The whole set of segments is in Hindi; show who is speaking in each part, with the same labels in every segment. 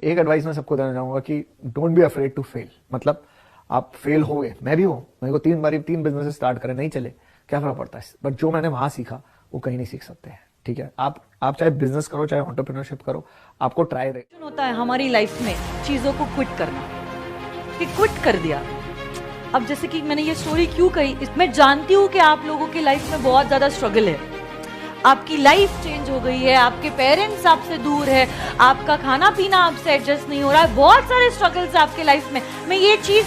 Speaker 1: एक एडवाइस मैं सबको देना चाहूंगा कि don't be afraid to fail. मतलब आप फेल हो गए, मैं भी हूं, मेरे को 3 बिजनेस स्टार्ट करे, नहीं चले, क्या फर्क पड़ता है, बट जो मैंने वहां सीखा वो कहीं नहीं सीख सकते हैं। ठीक है, आप चाहे बिजनेस करो चाहे एंटरप्रेन्योरशिप करो, आपको ट्राई
Speaker 2: होता है हमारी लाइफ में चीजों को क्विट करना, कि क्विट कर दिया। अब जैसे कि मैंने ये स्टोरी क्यों कही, मैं जानती हूँ कि आप लोगों की लाइफ में बहुत ज्यादा स्ट्रगल है, आपकी लाइफ चेंज हो गई है, आपके पेरेंट्स आपसे दूर है, आपका खाना पीना आपसे एडजस्ट नहीं हो रहा है, बहुत सारे स्ट्रगल्स है आपके लाइफ में। मैं ये चीज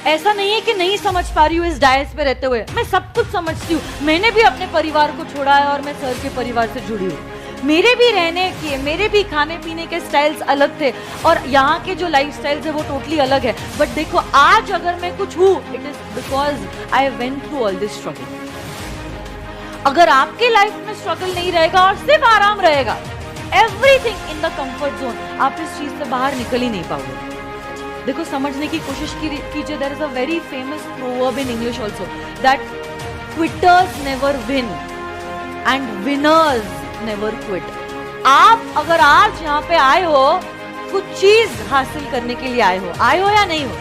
Speaker 2: ऐसा नहीं है कि नहीं समझ पा रही हूँ इस डायस पे रहते हुए, मैं सब कुछ समझती हूँ। मैंने भी अपने परिवार को छोड़ा है और मैं सर के परिवार से जुड़ी हूँ। मेरे भी रहने के, मेरे भी खाने पीने के स्टाइल्स अलग थे और यहाँ के जो लाइफ स्टाइल्स है वो टोटली अलग है। बट देखो आज अगर मैं कुछ हूँ, it is because I went through all this struggle. अगर आपके लाइफ में स्ट्रगल नहीं रहेगा और सिर्फ आराम रहेगा, everything in the comfort zone, आप इस चीज से बाहर निकल ही नहीं पाओगे। देखो समझने की कोशिश कीजिए, there is a very famous proverb in English also that quitters never win and winners never quit. आप अगर आज यहाँ पे आए हो, कुछ चीज हासिल करने के लिए आए हो या नहीं हो,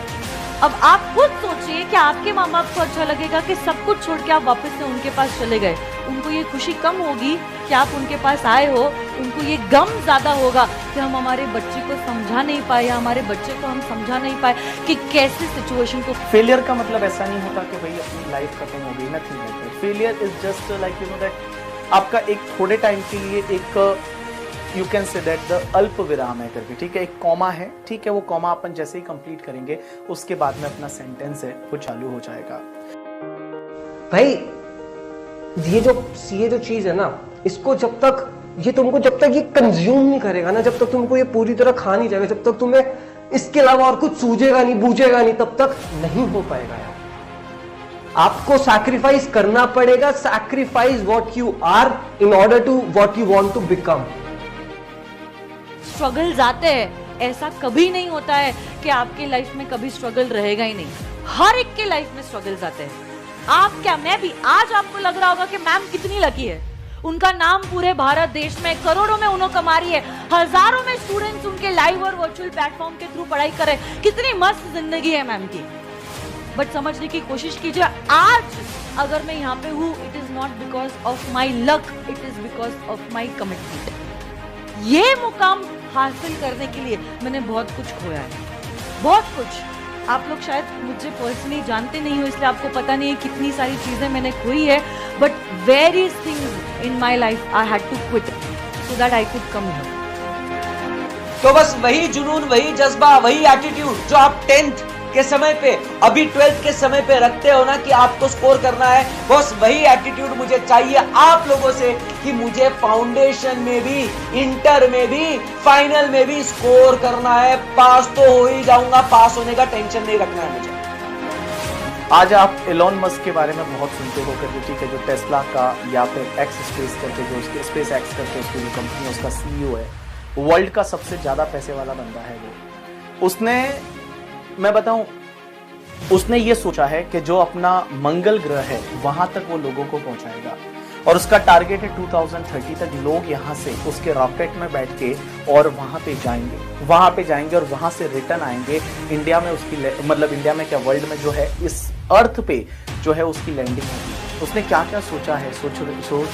Speaker 2: अब आप खुद सोचिए कि आपके माँ बाप को अच्छा लगेगा कि सब कुछ छोड़ के आप वापस से उनके पास चले गए। उनको ये खुशी कम होगी कि आप उनके पास आए हो, उनको ये गम ज्यादा होगा कि हम हमारे बच्चे को समझा नहीं पाए या हमारे बच्चे को हम समझा नहीं पाए कि कैसे सिचुएशन को।
Speaker 3: फेलियर का मतलब ऐसा नहीं होता कि भाई अपनी लाइफ खत्म हो गई, nothing like that. Failure is just like you know that आपका एक थोड़े टाइम के लिए एक you can say that the अल्प विराम है करके, ठीक है, एक कॉमा है, ठीक है, वो कॉमा अपन जैसे ही कंप्लीट करेंगे उसके बाद में अपना सेंटेंस है वो चालू हो जाएगा।
Speaker 4: भाई ये जो चीज है ना, इसको जब तक ये कंज्यूम नहीं करेगा ना, जब तक तुमको ये पूरी तरह खा नहीं जाएगा, जब तक तुम्हें इसके अलावा और कुछ सूझेगा नहीं, बूझेगा नहीं, तब तक नहीं हो पाएगा यार। आपको सैक्रिफाइस करना पड़ेगा, sacrifice what you are in order to what you want to become.
Speaker 2: Struggles आते हैं, ऐसा कभी नहीं होता है कि आपके लाइफ में कभी स्ट्रगल रहेगा ही नहीं। हर एक के लाइफ में स्ट्रगल्स आते हैं। आप क्या, मैं भी। आज आपको लग रहा होगा कि मैम कितनी लकी है, उनका नाम पूरे भारत देश में करोड़ों में उन्होंने कमा रही है, हजारों में स्टूडेंट्स उनके लाइव और वर्चुअल प्लेटफॉर्म के थ्रू पढ़ाई कर रहे हैं, कितनी मस्त जिंदगी है मैम की। बट समझने की कोशिश कीजिए, आज अगर मैं यहाँ पे हूँ, it is not because of my luck, it is because of my commitment. ये मुकाम हासिल करने के लिए मैंने बहुत कुछ खोया है, बहुत कुछ। आप लोग शायद मुझे पर्सनली जानते नहीं हो, इसलिए आपको पता नहीं है कितनी सारी चीजें मैंने खोई है, but various things in my life I had to quit so that I could come here.
Speaker 5: तो बस वही जुनून, वही जज्बा, वही एटीट्यूड जो आप 10th के समय पे, अभी 12th के समय पे रखते हो ना कि आपको स्कोर करना है, बस वही एटीट्यूड मुझे चाहिए आप लोगों से कि मुझे फाउंडेशन में भी, इंटर में भी, फाइनल में भी स्कोर करना है। पास तो हो ही जाऊंगा, पास होने का टेंशन नहीं रखना है मुझे।
Speaker 3: आज आप एलोन मस्क के बारे में बहुत सुनते हो करके, ठीक है, जो टेस्ला का या फिर एक्स स्पेस करके, जो उसके स्पेस एक्स करके उसकी जो कंपनी है उसका सीईओ है, वर्ल्ड का सबसे ज्यादा पैसे वाला बंदा है वो। उसने, मैं बताऊं, उसने ये सोचा है कि जो अपना मंगल ग्रह है वहां तक वो लोगों को पहुंचाएगा और उसका टारगेट है 2030 तक लोग यहां से उसके रॉकेट में बैठ के और वहां पे जाएंगे और वहां से रिटर्न आएंगे। इंडिया में उसकी, मतलब इंडिया में क्या, वर्ल्ड में जो है, इस अर्थ पे जो है उसकी लैंडिंग होगी। उसने क्या क्या सोचा है, सोच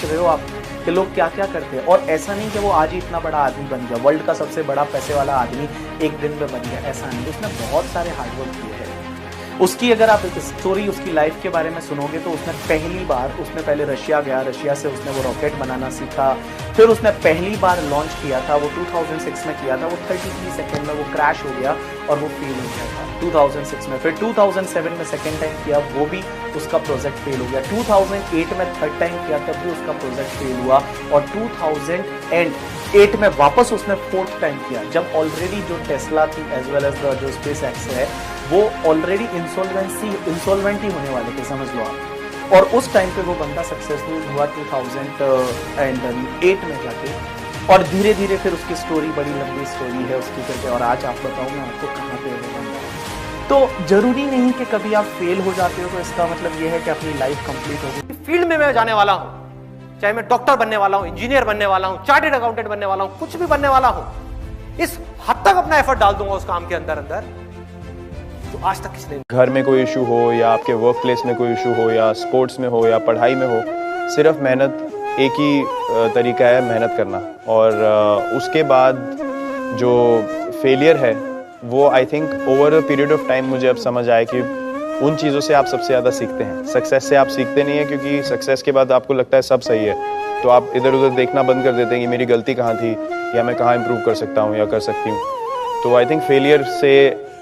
Speaker 3: रहे हो आप कि लोग क्या क्या करते हैं। और ऐसा नहीं कि वो आज ही इतना बड़ा आदमी बन गया, वर्ल्ड का सबसे बड़ा पैसे वाला आदमी एक दिन में बन गया, ऐसा नहीं। उसने बहुत सारे हार्डवर्क किए हैं। उसकी अगर आप स्टोरी, उसकी लाइफ के बारे में सुनोगे तो उसने पहले रशिया गया, रशिया से उसने वो रॉकेट बनाना सीखा, फिर उसने पहली बार लॉन्च किया था, वो 2006 में किया था, वो 33 सेकेंड में वो क्रैश हो गया और वो फेल हो गया था 2006 में। फिर 2007 में सेकेंड टाइम किया, वो भी उसका प्रोजेक्ट फेल हो गया। 2008 में थर्ड टाइम किया, तब भी उसका प्रोजेक्ट फेल हुआ और 2008 में वापस उसने फोर्थ टाइम किया, जब ऑलरेडी जो टेस्ला थी एज वेल एज जो स्पेस एक्स है वो ऑलरेडी इंसॉल्वेंट ही होने वाले थे, समझ लो आप। और उस टाइम पे वो बंदा सक्सेसफुल हुआ 2008 में जाके, और धीरे धीरे फिर उसकी स्टोरी, बड़ी लंबी स्टोरी है उसकी करके। और आज आप बताऊँ मैं आपको कहाँ पे वो बंदा। तो जरूरी नहीं कि कभी आप फेल हो जाते हो तो इसका मतलब ये है कि अपनी लाइफ कंप्लीट हो गई।
Speaker 6: फील्ड में मैं जाने वाला हूँ, चाहे मैं डॉक्टर बनने वाला हूँ, इंजीनियर बनने वाला हूँ, चार्टर्ड अकाउंटेंट बनने वाला हूँ, कुछ भी बनने वाला हूँ, इस हद तक अपना एफर्ट डाल दूंगा उस काम के अंदर अंदर जो आज तक किसी ने
Speaker 7: घर में कोई इशू हो या आपके वर्क प्लेस में कोई इशू हो या स्पोर्ट्स में हो या पढ़ाई में हो, सिर्फ मेहनत, एक ही तरीका है मेहनत करना। और उसके बाद जो फेलियर है वो I think over a period of time मुझे अब समझ आया कि उन चीज़ों से आप सबसे ज़्यादा सीखते हैं। सक्सेस से आप सीखते नहीं हैं, क्योंकि सक्सेस के बाद आपको लगता है सब सही है, तो आप इधर उधर देखना बंद कर देते हैं कि मेरी गलती कहाँ थी या मैं कहाँ इम्प्रूव कर सकता हूँ या कर सकती हूँ। तो आई थिंक फेलियर से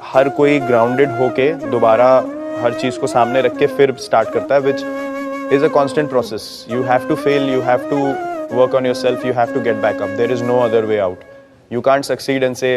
Speaker 7: हर कोई ग्राउंडेड होके दोबारा हर चीज़ को सामने रख के फिर स्टार्ट करता है, which is a constant process. You have to fail, you have to work on yourself, you have to get back up, there is no other way out. You can't succeed and say